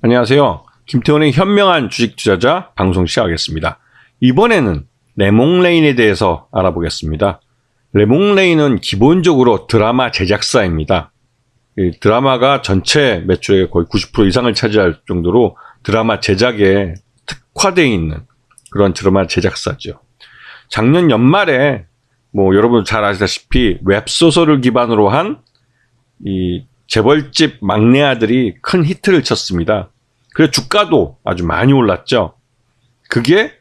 안녕하세요. 김태훈의 현명한 주식 투자자 방송 시작하겠습니다. 이번에는 레몽레인에 대해서 알아보겠습니다. 레몽레인은 기본적으로 드라마 제작사입니다. 이 드라마가 전체 매출의 거의 90% 이상을 차지할 정도로 드라마 제작에 특화되어 있는 그런 드라마 제작사죠. 작년 연말에 여러분 잘 아시다시피 웹소설을 기반으로 한 이 재벌집 막내 아들이 큰 히트를 쳤습니다. 그래서 주가도 아주 많이 올랐죠. 그게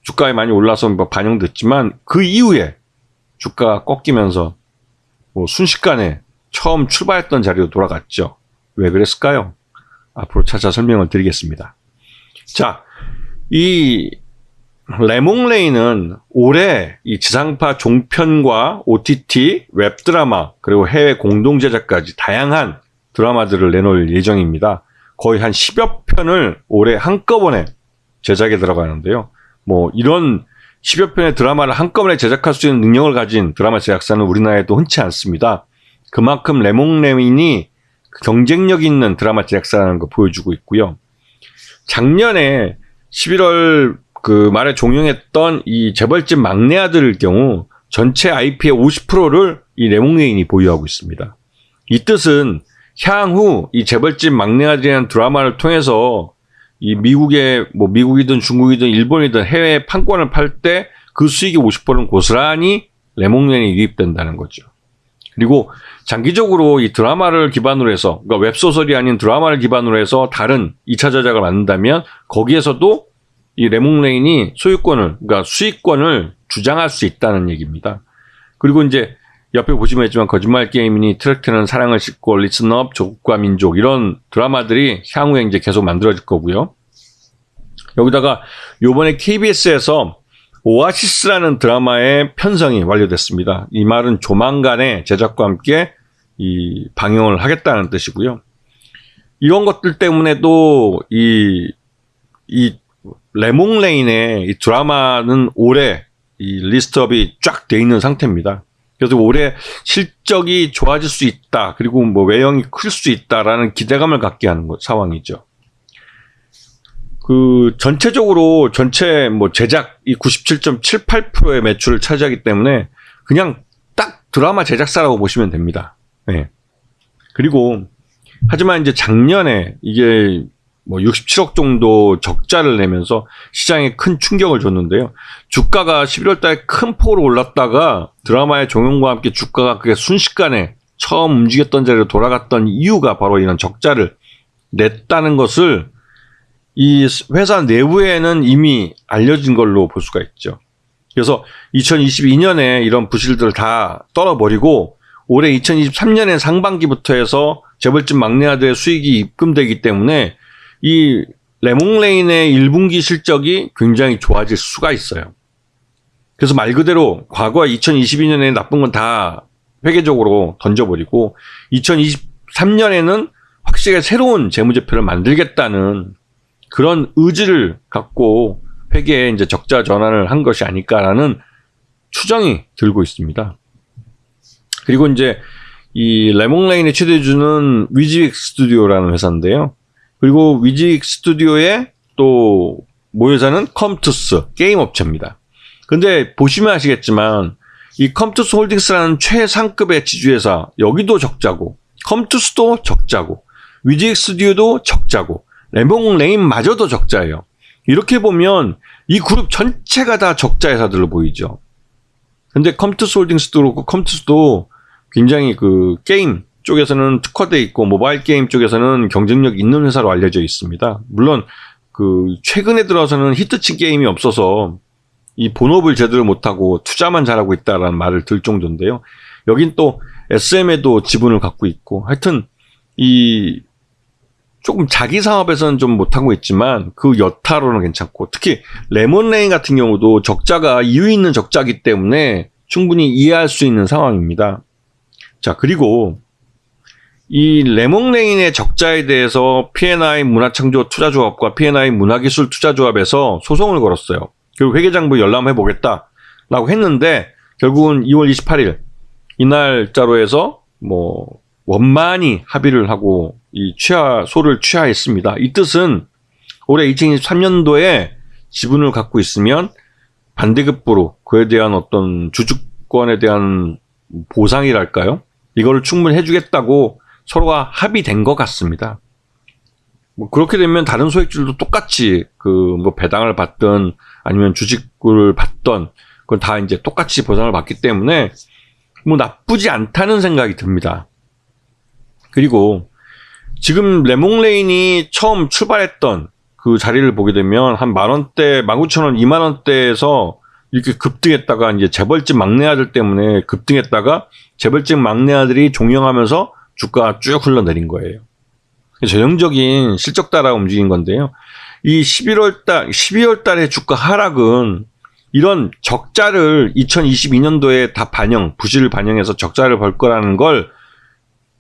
주가에 많이 올라서 반영됐지만 그 이후에 주가가 꺾이면서 순식간에 처음 출발했던 자리로 돌아갔죠. 왜 그랬을까요? 앞으로 차차 설명을 드리겠습니다. 자, 이 레몽레인은 올해 이 지상파 종편과 OTT, 웹드라마, 그리고 해외 공동제작까지 다양한 드라마들을 내놓을 예정입니다. 거의 한 10여 편을 올해 한꺼번에 제작에 들어가는데요. 이런 10여 편의 드라마를 한꺼번에 제작할 수 있는 능력을 가진 드라마 제작사는 우리나라에도 흔치 않습니다. 그만큼 레몽레인이 경쟁력 있는 드라마 제작사라는 거 보여주고 있고요. 작년에 11월 말에 종영했던 이 재벌집 막내 아들의 경우 전체 IP의 50%를 이 레몽레인이 보유하고 있습니다. 이 뜻은 향후 이 재벌집 막내 아들이라는 드라마를 통해서 이 미국이든 중국이든 일본이든 해외 판권을 팔 때 그 수익의 50%는 고스란히 레몽레인에 유입된다는 거죠. 그리고 장기적으로 이 드라마를 기반으로 해서, 그러니까 웹소설이 아닌 드라마를 기반으로 해서 다른 2차 제작을 만든다면 거기에서도 이 레몽레인이 그러니까 수익권을 주장할 수 있다는 얘기입니다. 그리고 이제 옆에 보시면 있지만 거짓말 게임이니 트랙트는 사랑을 싣고 리슨업, 조국과 민족 이런 드라마들이 향후에 이제 계속 만들어질 거고요. 여기다가 요번에 KBS에서 오아시스라는 드라마의 편성이 완료됐습니다. 이 말은 조만간에 제작과 함께 이 방영을 하겠다는 뜻이고요. 이런 것들 때문에도 이 레몽레인의 이 드라마는 올해 이 리스트업이 쫙 돼 있는 상태입니다. 그래서 올해 실적이 좋아질 수 있다. 그리고 외형이 클 수 있다라는 기대감을 갖게 하는 상황이죠. 전체적으로 제작 이 97.78%의 매출을 차지하기 때문에 그냥 딱 드라마 제작사라고 보시면 됩니다. 네. 그리고 하지만 이제 작년에 이게 67억 정도 적자를 내면서 시장에 큰 충격을 줬는데요. 주가가 11월 달에 큰 폭으로 올랐다가 드라마의 종영과 함께 주가가 그게 순식간에 처음 움직였던 자리로 돌아갔던 이유가 바로 이런 적자를 냈다는 것을 이 회사 내부에는 이미 알려진 걸로 볼 수가 있죠. 그래서 2022년에 이런 부실들을 다 떨어버리고 올해 2023년의 상반기부터 해서 재벌집 막내 아들의 수익이 입금되기 때문에 이 레몽레인의 1분기 실적이 굉장히 좋아질 수가 있어요. 그래서 말 그대로 과거 2022년에 나쁜 건 다 회계적으로 던져버리고 2023년에는 확실하게 새로운 재무제표를 만들겠다는 그런 의지를 갖고 회계에 이제 적자 전환을 한 것이 아닐까라는 추정이 들고 있습니다. 그리고 이제 이 레몽레인의 최대주는 위즈윅 스튜디오라는 회사인데요. 그리고 위즈윅 스튜디오의 또 모회사는 컴투스 게임 업체입니다. 근데 보시면 아시겠지만 이 컴투스 홀딩스라는 최상급의 지주회사 여기도 적자고 컴투스도 적자고 위즈윅 스튜디오도 적자고 레몽레인마저도 적자예요. 이렇게 보면 이 그룹 전체가 다 적자 회사들로 보이죠. 근데 컴투스 홀딩스도 그렇고 컴투스도 굉장히 게임 쪽에서는 특화되어 있고 모바일 게임 쪽에서는 경쟁력 있는 회사로 알려져 있습니다. 물론 최근에 들어서는 히트친 게임이 없어서 이 본업을 제대로 못하고 투자만 잘하고 있다라는 말을 들 정도인데요. 여긴 또 SM에도 지분을 갖고 있고 하여튼 조금 자기 사업에서는 좀 못하고 있지만 그 여타로는 괜찮고 특히 레몬레인 같은 경우도 적자가 이유 있는 적자이기 때문에 충분히 이해할 수 있는 상황입니다. 자, 그리고 이 레몽레인의 적자에 대해서 P&I 문화창조 투자조합과 P&I 문화기술 투자조합에서 소송을 걸었어요. 그리고 회계장부 열람해 보겠다라고 했는데 결국은 2월 28일 이날짜로 해서 원만히 합의를 하고 소를 취하했습니다. 이 뜻은 올해 2023년도에 지분을 갖고 있으면 반대급부로 그에 대한 어떤 주주권에 대한 보상이랄까요? 이거를 충분히 해주겠다고 서로가 합의된 것 같습니다. 뭐 그렇게 되면 다른 소액주들도 똑같이 뭐 배당을 받든 아니면 주식을 받던 그건 다 이제 똑같이 보상을 받기 때문에 뭐 나쁘지 않다는 생각이 듭니다. 그리고 지금 레몽레인이 처음 출발했던 그 자리를 보게 되면 한 10,000원대, 19,000원, 20,000원대에서 이렇게 급등했다가 이제 재벌집 막내 아들 때문에 급등했다가 재벌집 막내 아들이 종영하면서 주가가 쭉 흘러내린 거예요. 전형적인 실적 따라 움직인 건데요. 이 12월 달의 주가 하락은 이런 적자를 2022년도에 다 부실을 반영해서 적자를 벌 거라는 걸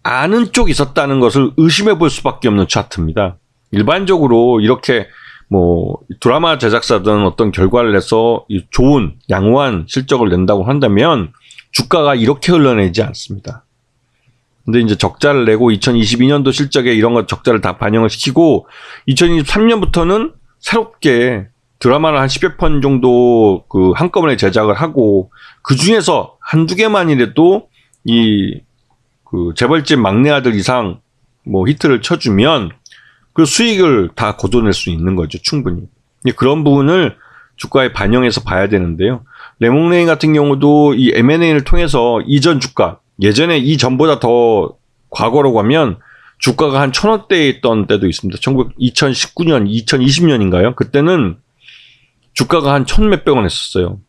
아는 쪽이 있었다는 것을 의심해 볼 수밖에 없는 차트입니다. 일반적으로 이렇게 뭐 드라마 제작사든 어떤 결과를 내서 좋은 양호한 실적을 낸다고 한다면 주가가 이렇게 흘러내지 않습니다. 근데 이제 적자를 내고 2022년도 실적에 이런 것 적자를 다 반영을 시키고 2023년부터는 새롭게 드라마를 한 10여 편 정도 한꺼번에 제작을 하고 그 중에서 한두 개만이라도 재벌집 막내 아들 이상 뭐 히트를 쳐주면 그 수익을 다 거둬낼 수 있는 거죠, 충분히. 그런 부분을 주가에 반영해서 봐야 되는데요. 레몽레인 같은 경우도 이 M&A를 통해서 이전 주가, 예전에 이전보다 더 과거로 가면 주가가 한 1,000원대에 있던 때도 있습니다. 2019년, 2020년인가요? 그때는 주가가 한 1,000몇백 원 했었어요.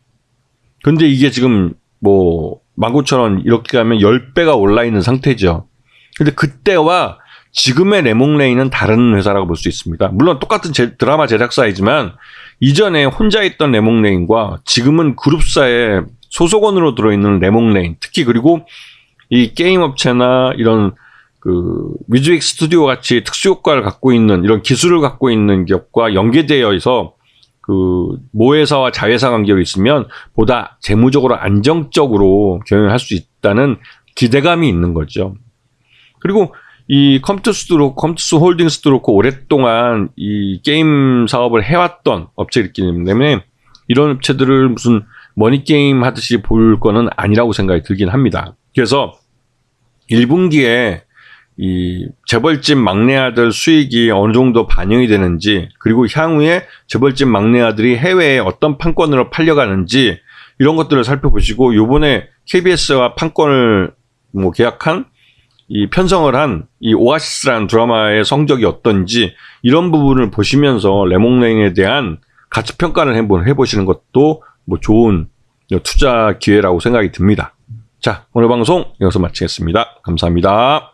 근데 이게 지금 뭐 19,000원 이렇게 가면 10배가 올라 있는 상태죠. 근데 그때와 지금의 레몽레인은 다른 회사라고 볼 수 있습니다. 물론 똑같은 드라마 제작사이지만 이전에 혼자 있던 레몽레인과 지금은 그룹사의 소속원으로 들어있는 레몽레인, 특히 그리고 이 게임 업체나 이런 뮤직 스튜디오 같이 특수효과를 갖고 있는 이런 기술을 갖고 있는 기업과 연계되어 있어 모회사와 자회사 관계로 있으면 보다 재무적으로 안정적으로 경영을 할 수 있다는 기대감이 있는 거죠. 그리고 이 컴투스도 그렇고 컴투스 홀딩스도 그렇고 오랫동안 이 게임 사업을 해왔던 업체이기 때문에 이런 업체들을 무슨 머니게임 하듯이 볼 거는 아니라고 생각이 들긴 합니다. 그래서 1분기에 이 재벌집 막내 아들 수익이 어느 정도 반영이 되는지, 그리고 향후에 재벌집 막내 아들이 해외에 어떤 판권으로 팔려가는지 이런 것들을 살펴보시고, 요번에 KBS와 판권을 계약한 편성을 한 이 오아시스라는 드라마의 성적이 어떤지 이런 부분을 보시면서 레몽레인에 대한 가치 평가를 해보시는 것도 좋은 투자 기회라고 생각이 듭니다. 자, 오늘 방송 여기서 마치겠습니다. 감사합니다.